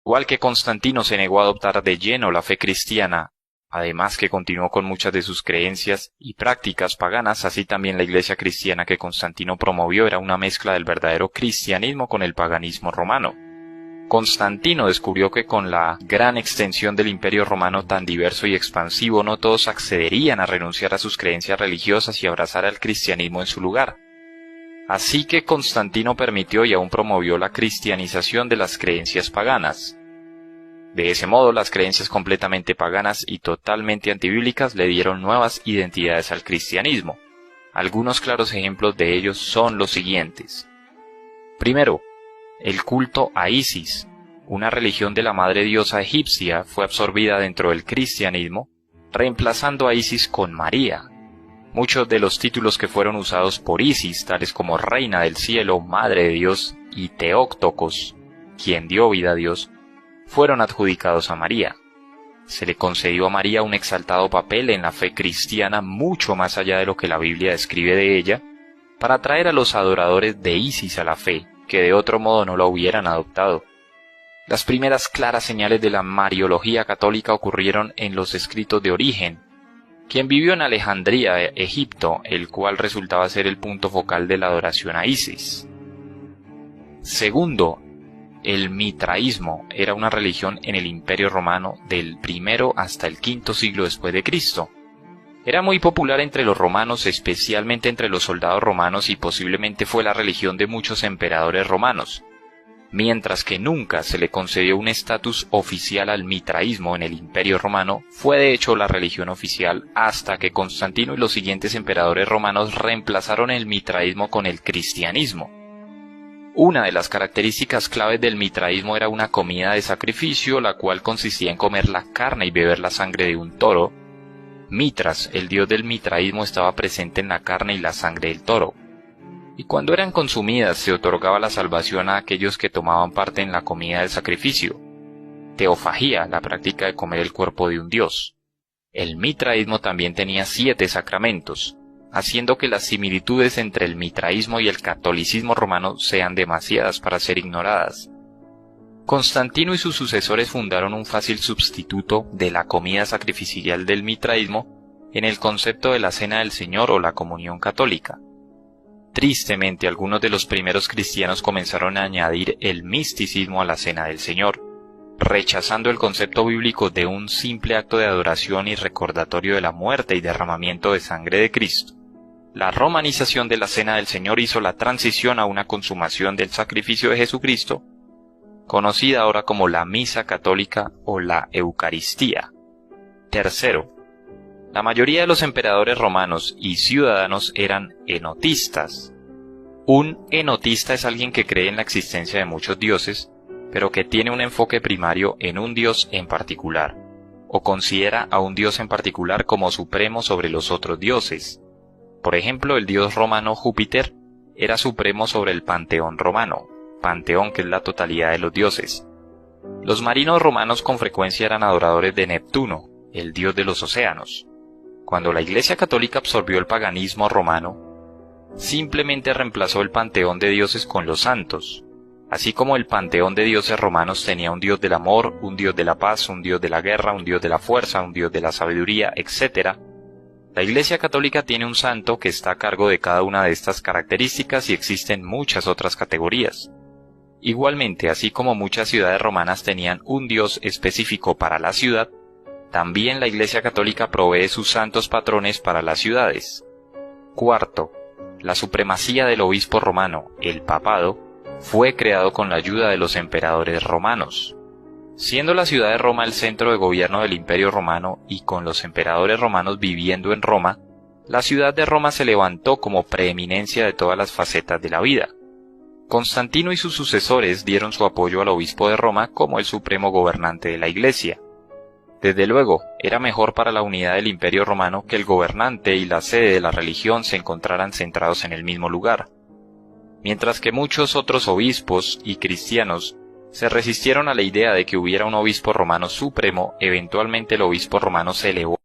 Igual que Constantino se negó a adoptar de lleno la fe cristiana, además que continuó con muchas de sus creencias y prácticas paganas, así también la iglesia cristiana que Constantino promovió era una mezcla del verdadero cristianismo con el paganismo romano. Constantino descubrió que con la gran extensión del imperio romano tan diverso y expansivo, no todos accederían a renunciar a sus creencias religiosas y abrazar al cristianismo en su lugar. Así que Constantino permitió y aún promovió la cristianización de las creencias paganas. De ese modo, las creencias completamente paganas y totalmente antibíblicas le dieron nuevas identidades al cristianismo. Algunos claros ejemplos de ellos son los siguientes. Primero, el culto a Isis, una religión de la madre diosa egipcia, fue absorbida dentro del cristianismo, reemplazando a Isis con María. Muchos de los títulos que fueron usados por Isis, tales como Reina del Cielo, Madre de Dios y Teóctocos, quien dio vida a Dios, fueron adjudicados a María. Se le concedió a María un exaltado papel en la fe cristiana mucho más allá de lo que la Biblia describe de ella, para atraer a los adoradores de Isis a la fe, que de otro modo no la hubieran adoptado. Las primeras claras señales de la mariología católica ocurrieron en los escritos de Origen, quien vivió en Alejandría, Egipto, el cual resultaba ser el punto focal de la adoración a Isis. Segundo, el mitraísmo era una religión en el Imperio Romano del I hasta el V siglo después de Cristo. Era muy popular entre los romanos, especialmente entre los soldados romanos, y posiblemente fue la religión de muchos emperadores romanos. Mientras que nunca se le concedió un estatus oficial al mitraísmo en el Imperio Romano, fue de hecho la religión oficial hasta que Constantino y los siguientes emperadores romanos reemplazaron el mitraísmo con el cristianismo. Una de las características claves del mitraísmo era una comida de sacrificio, la cual consistía en comer la carne y beber la sangre de un toro. Mitras, el dios del mitraísmo, estaba presente en la carne y la sangre del toro. Y cuando eran consumidas se otorgaba la salvación a aquellos que tomaban parte en la comida del sacrificio. Teofagía, la práctica de comer el cuerpo de un dios. El mitraísmo también tenía 7 sacramentos, haciendo que las similitudes entre el mitraísmo y el catolicismo romano sean demasiadas para ser ignoradas. Constantino y sus sucesores fundaron un fácil sustituto de la comida sacrificial del mitraísmo en el concepto de la Cena del Señor o la comunión católica. Tristemente, algunos de los primeros cristianos comenzaron a añadir el misticismo a la Cena del Señor, rechazando el concepto bíblico de un simple acto de adoración y recordatorio de la muerte y derramamiento de sangre de Cristo. La romanización de la Cena del Señor hizo la transición a una consumación del sacrificio de Jesucristo, conocida ahora como la Misa Católica o la Eucaristía. Tercero, la mayoría de los emperadores romanos y ciudadanos eran enotistas. Un enotista es alguien que cree en la existencia de muchos dioses, pero que tiene un enfoque primario en un dios en particular, o considera a un dios en particular como supremo sobre los otros dioses. Por ejemplo, el dios romano Júpiter era supremo sobre el panteón romano, panteón que es la totalidad de los dioses. Los marinos romanos con frecuencia eran adoradores de Neptuno, el dios de los océanos. Cuando la Iglesia Católica absorbió el paganismo romano, simplemente reemplazó el panteón de dioses con los santos. Así como el panteón de dioses romanos tenía un dios del amor, un dios de la paz, un dios de la guerra, un dios de la fuerza, un dios de la sabiduría, etc., la Iglesia Católica tiene un santo que está a cargo de cada una de estas características y existen muchas otras categorías. Igualmente, así como muchas ciudades romanas tenían un dios específico para la ciudad, también la Iglesia Católica provee sus santos patrones para las ciudades. Cuarto, la supremacía del obispo romano, el papado, fue creado con la ayuda de los emperadores romanos. Siendo la ciudad de Roma el centro de gobierno del Imperio Romano y con los emperadores romanos viviendo en Roma, la ciudad de Roma se levantó como preeminencia de todas las facetas de la vida. Constantino y sus sucesores dieron su apoyo al obispo de Roma como el supremo gobernante de la Iglesia. Desde luego, era mejor para la unidad del Imperio Romano que el gobernante y la sede de la religión se encontraran centrados en el mismo lugar. Mientras que muchos otros obispos y cristianos se resistieron a la idea de que hubiera un obispo romano supremo, eventualmente el obispo romano se elevó